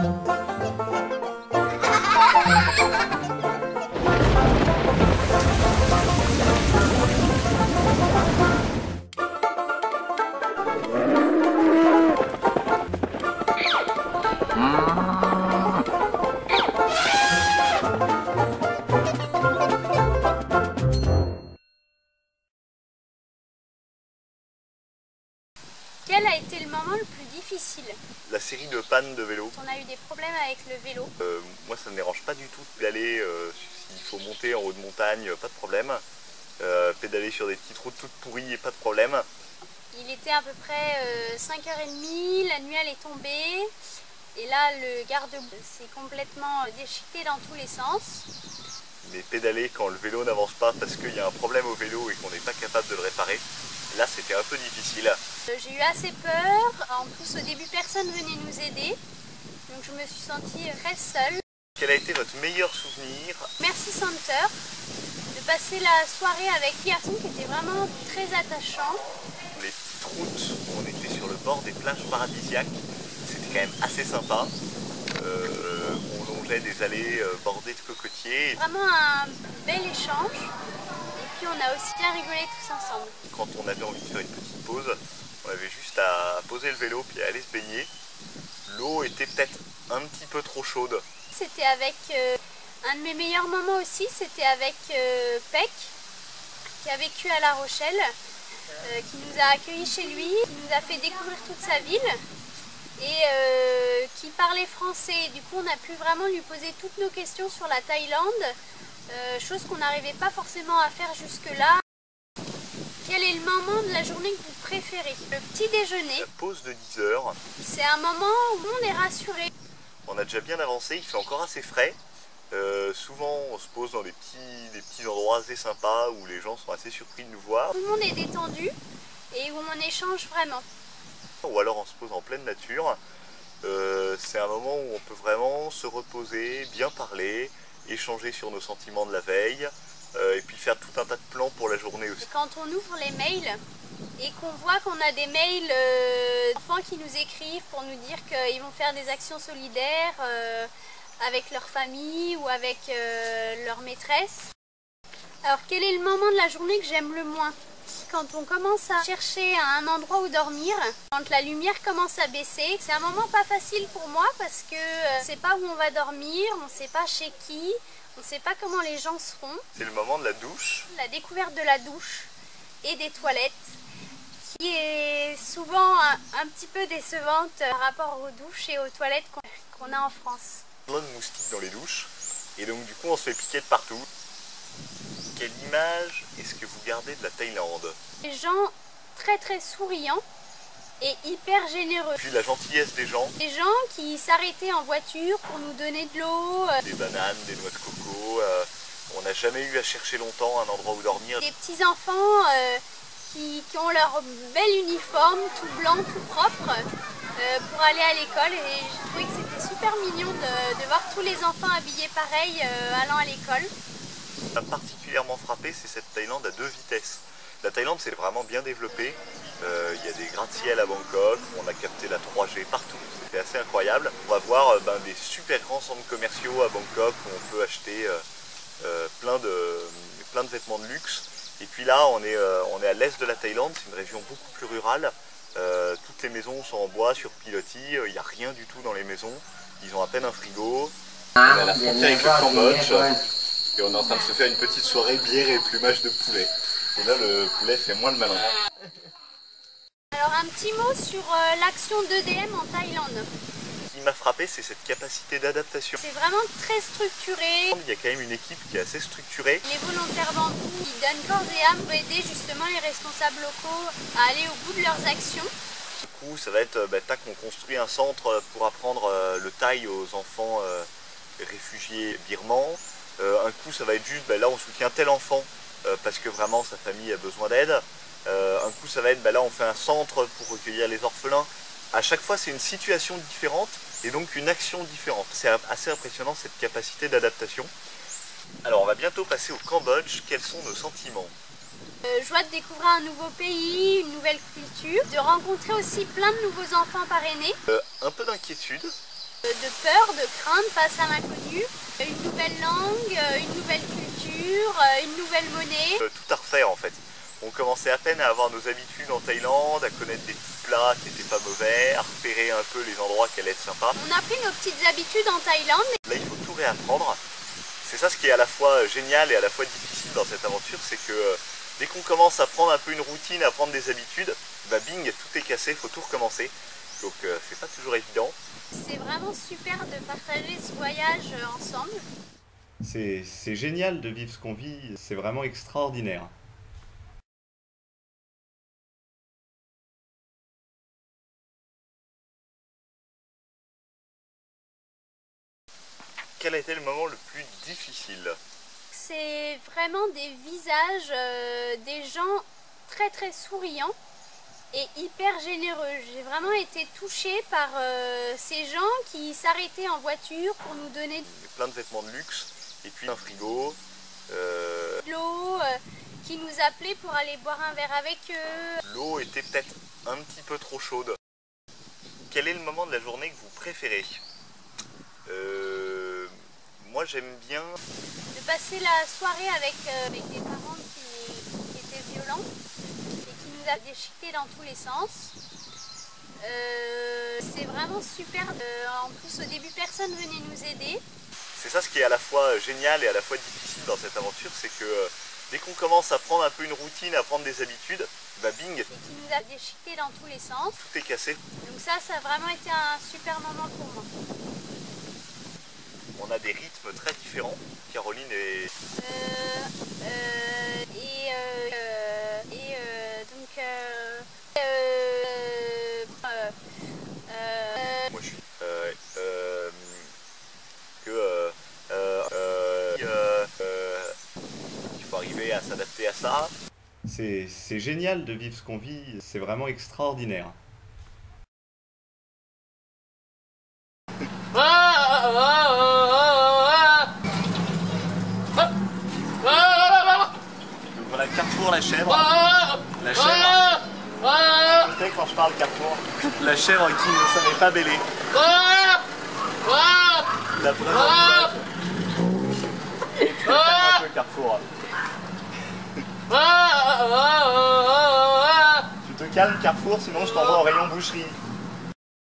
Quel a été le moment le plus difficile? La série de pannes de vélo. On a eu des problèmes avec le vélo. Moi ça ne me dérange pas du tout d'aller, s'il faut monter en haut de montagne, pas de problème. Pédaler sur des petites routes toutes pourries, pas de problème. Il était à peu près 5h30, la nuit elle est tombée. Et là le garde-boue s'est complètement déchiqueté dans tous les sens. Mais pédaler quand le vélo n'avance pas parce qu'il y a un problème au vélo et qu'on n'est pas capable de le réparer, là c'était un peu difficile. J'ai eu assez peur, en plus au début personne venait nous aider, donc je me suis sentie très seule. Quel a été votre meilleur souvenir? Merci Center de passer la soirée avec les garçons qui étaient vraiment très attachants. Les petites routes, on était sur le bord des plages paradisiaques, c'était quand même assez sympa. On longeait des allées bordées de cocotiers. Vraiment un bel échange. Et puis on a aussi bien rigolé tous ensemble. Quand on avait envie de faire une petite pause, on avait juste à poser le vélo puis à aller se baigner. L'eau était peut-être un petit peu trop chaude. C'était avec un de mes meilleurs moments aussi, c'était avec Peck, qui a vécu à La Rochelle, qui nous a accueillis chez lui, qui nous a fait découvrir toute sa ville et qui parlait français. Du coup on a pu vraiment lui poser toutes nos questions sur la Thaïlande, chose qu'on n'arrivait pas forcément à faire jusque-là. Quel est le moment de la journée que vous préférez? Le petit déjeuner. La pause de 10 heures. C'est un moment où on est rassuré. On a déjà bien avancé, il fait encore assez frais. Souvent on se pose dans des petits endroits assez sympas où les gens sont assez surpris de nous voir. Tout le monde est détendu et où on échange vraiment. Ou alors on se pose en pleine nature. C'est un moment où on peut vraiment se reposer, bien parler, échanger sur nos sentiments de la veille. Et puis faire tout un tas de plans pour la journée aussi. Et quand on ouvre les mails et qu'on voit qu'on a des mails d'enfants qui nous écrivent pour nous dire qu'ils vont faire des actions solidaires avec leur famille ou avec leur maîtresse. Alors quel est le moment de la journée que j'aime le moins? Quand on commence à chercher un endroit où dormir, quand la lumière commence à baisser, c'est un moment pas facile pour moi parce que on ne sait pas où on va dormir, on ne sait pas chez qui. On ne sait pas comment les gens seront. C'est le moment de la douche. La découverte de la douche et des toilettes qui est souvent un petit peu décevante par rapport aux douches et aux toilettes qu'on a en France. Plein de moustiques dans les douches et donc du coup on se fait piquer de partout. Quelle image est-ce que vous gardez de la Thaïlande? Des gens très souriants et hyper généreux. Puis la gentillesse des gens. Des gens qui s'arrêtaient en voiture pour nous donner de l'eau. Des bananes, des noix de coco. On n'a jamais eu à chercher longtemps un endroit où dormir. Des petits enfants qui ont leur bel uniforme tout blanc, tout propre pour aller à l'école. Et j'ai trouvé que c'était super mignon de voir tous les enfants habillés pareil allant à l'école. Ce qui m'a particulièrement frappé, c'est cette Thaïlande à 2 vitesses. La Thaïlande s'est vraiment bien développée. Il y a des gratte-ciel à Bangkok, on a capté la 3G partout, c'était assez incroyable. On va voir des super grands centres commerciaux à Bangkok où on peut acheter plein de vêtements de luxe. Et puis là, on est à l'est de la Thaïlande, c'est une région beaucoup plus rurale. Toutes les maisons sont en bois sur pilotis, il n'y a rien du tout dans les maisons. Ils ont à peine un frigo. On est à la frontière avec le Cambodge et on est en train de se faire une petite soirée bière et plumage de poulet. Et là, le poulet fait moins le malin. Alors un petit mot sur l'action d'EDM en Thaïlande. Ce qui m'a frappé, c'est cette capacité d'adaptation. C'est vraiment très structuré. Il y a quand même une équipe qui est assez structurée. Les volontaires bambous, ils donnent corps et âme pour aider justement les responsables locaux à aller au bout de leurs actions. Du coup, ça va être, tac, on construit un centre pour apprendre le thaï aux enfants réfugiés birmans. Un coup, ça va être juste, là on soutient tel enfant parce que vraiment sa famille a besoin d'aide. Un coup, ça va être, là on fait un centre pour recueillir les orphelins. À chaque fois, c'est une situation différente et donc une action différente. C'est assez impressionnant cette capacité d'adaptation. Alors, on va bientôt passer au Cambodge. Quels sont nos sentiments? Joie de découvrir un nouveau pays, une nouvelle culture, de rencontrer aussi plein de nouveaux enfants parrainés. Un peu d'inquiétude de peur, de crainte face à l'inconnu. Une nouvelle langue, une nouvelle culture, une nouvelle monnaie. Tout à refaire en fait. On commençait à peine à avoir nos habitudes en Thaïlande, à connaître des petits plats qui n'étaient pas mauvais, à repérer un peu les endroits qui allaient être sympas. On a pris nos petites habitudes en Thaïlande. Là il faut tout réapprendre. C'est ça ce qui est à la fois génial et à la fois difficile dans cette aventure, c'est que dès qu'on commence à prendre un peu une routine, à prendre des habitudes, bah bing, tout est cassé, il faut tout recommencer. Donc c'est pas toujours évident. C'est vraiment super de partager ce voyage ensemble. C'est génial de vivre ce qu'on vit, c'est vraiment extraordinaire. Quel a été le moment le plus difficile? C'est vraiment des visages, des gens très très souriants et hyper généreux. J'ai vraiment été touchée par ces gens qui s'arrêtaient en voiture pour nous donner Plein de vêtements de luxe, et puis un frigo. de l'eau, qui nous appelaient pour aller boire un verre avec eux. L'eau était peut-être un petit peu trop chaude. Quel est le moment de la journée que vous préférez? Moi j'aime bien De passer la soirée avec des parents qui étaient violents et qui nous a déchiquetés dans tous les sens. C'est vraiment super. En plus au début personne venait nous aider. C'est ça ce qui est à la fois génial et à la fois difficile dans cette aventure, c'est que dès qu'on commence à prendre un peu une routine, à prendre des habitudes, bah bing, Et qui nous a déchiquetés dans tous les sens. tout est cassé. Donc ça a vraiment été un super moment pour moi. On a des rythmes très différents. Caroline est... Moi je suis... il faut arriver à s'adapter à ça. C'est génial de vivre ce qu'on vit, c'est vraiment extraordinaire. Donc voilà, Carrefour la chèvre. La chèvre. Je sais quand je parle Carrefour. La chèvre qui ne savait pas bêler. La preuve. Et tu peux faire un peu Carrefour. Tu te calmes Carrefour, sinon je t'envoie au rayon boucherie.